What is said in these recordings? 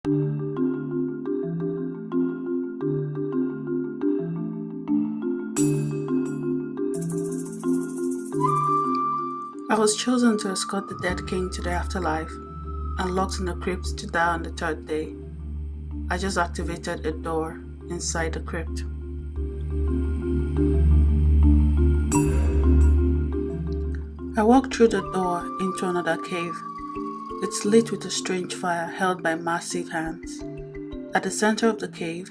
I was chosen to escort the dead king to the afterlife and locked in the crypt to die on the third day. I just activated a door inside the crypt. I walked through the door into another cave. It's lit with a strange fire held by massive hands. At the center of the cave,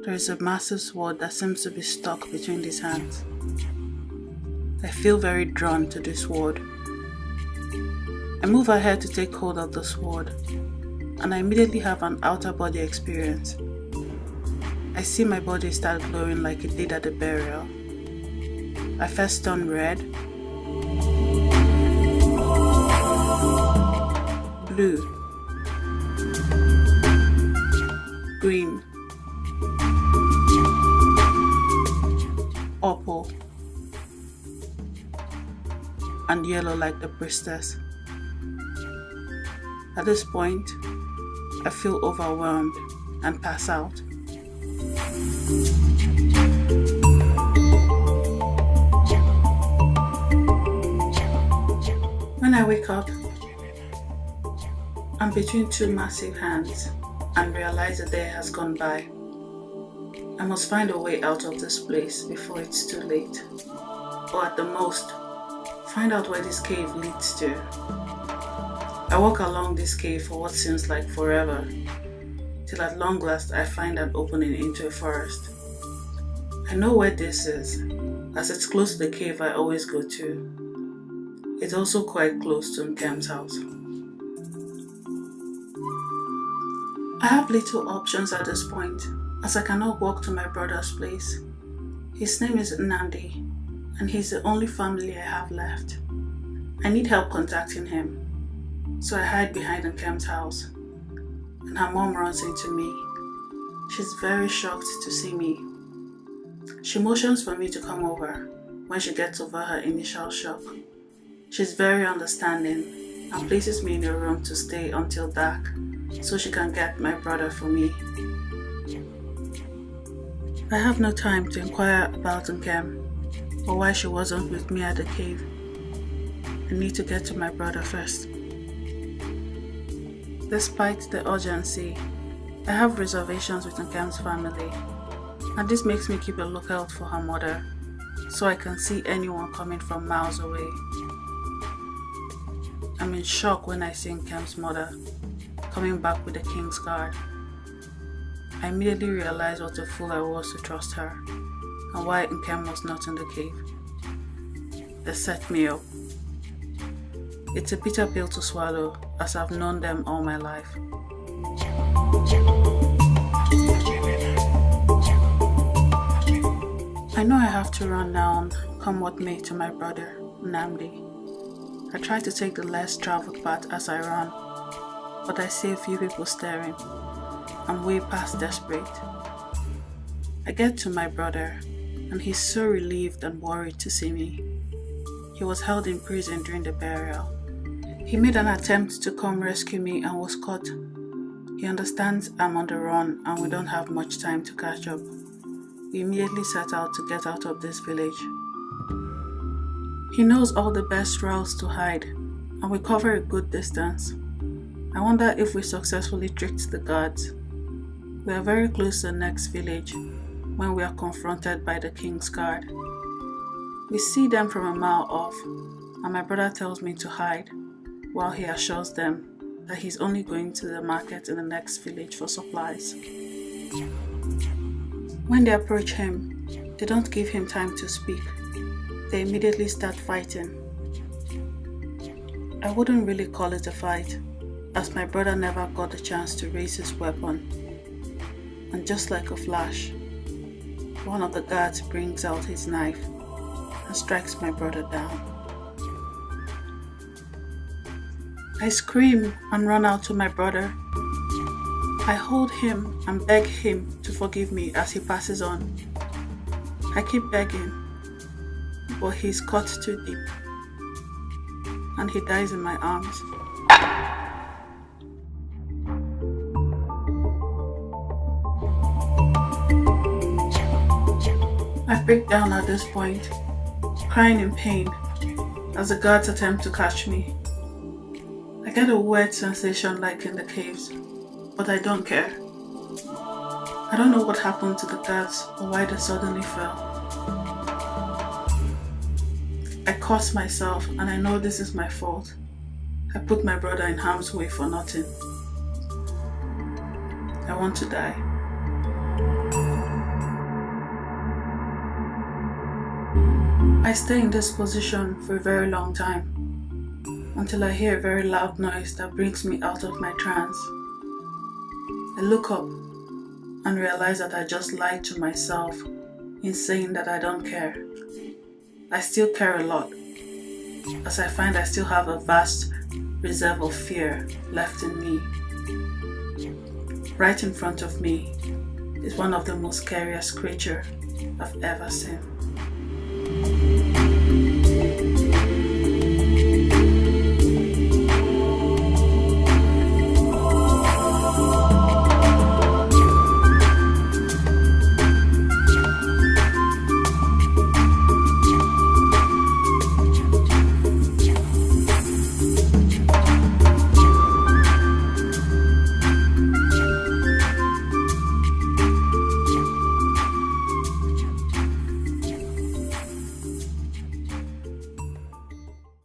there is a massive sword that seems to be stuck between these hands. I feel very drawn to this sword. I move ahead to take hold of the sword, and I immediately have an outer body experience. I see my body start glowing like it did at the burial. I first turn red, blue, green, purple, and yellow like the priestess. At this point, I feel overwhelmed and pass out. When I wake up, I'm between two massive hands and realize the day has gone by. I must find a way out of this place before it's too late, or at the most, find out where this cave leads to. I walk along this cave for what seems like forever, till at long last I find an opening into a forest. I know where this is, as it's close to the cave I always go to. It's also quite close to Nkem's house. I have little options at this point, as I cannot walk to my brother's place. His name is Nnamdi, and he's the only family I have left. I need help contacting him, so I hide behind Nkem's house, and her mom runs into me. She's very shocked to see me. She motions for me to come over when she gets over her initial shock. She's very understanding and places me in a room to stay until dark so she can get my brother for me. I have no time to inquire about Nkem or why she wasn't with me at the cave. I need to get to my brother first. Despite the urgency, I have reservations with Nkem's family, and this makes me keep a lookout for her mother so I can see anyone coming from miles away. I'm in shock when I see Nkem's mother coming back with the king's guard. I immediately realized what a fool I was to trust her and why Nkem was not in the cave. They set me up. It's a bitter pill to swallow, as I've known them all my life. I know I have to run down, come what may, to my brother, Nnamdi. I try to take the less traveled path as I run, but I see a few people staring. I'm way past desperate. I get to my brother, and he's so relieved and worried to see me. He was held in prison during the burial. He made an attempt to come rescue me and was caught. He understands I'm on the run and we don't have much time to catch up. We immediately set out to get out of this village. He knows all the best routes to hide, and we cover a good distance. I wonder if we successfully tricked the guards. We are very close to the next village when we are confronted by the king's guard. We see them from a mile off, and my brother tells me to hide, while he assures them that he's only going to the market in the next village for supplies. When they approach him, they don't give him time to speak. They immediately start fighting. I wouldn't really call it a fight, as my brother never got the chance to raise his weapon. And just like a flash, one of the guards brings out his knife and strikes my brother down. I scream and run out to my brother. I hold him and beg him to forgive me as he passes on. I keep begging, but he's cut too deep, and he dies in my arms. break down at this point, crying in pain as the guards attempt to catch me. I get a weird sensation like in the caves, but I don't care. I don't know what happened to the guards or why they suddenly fell. I curse myself and I know this is my fault. I put my brother in harm's way for nothing. I want to die. I stay in this position for a very long time until I hear a very loud noise that brings me out of my trance. I look up and realize that I just lied to myself in saying that I don't care. I still care a lot, as I find I still have a vast reserve of fear left in me. Right in front of me is one of the most scariest creatures I've ever seen.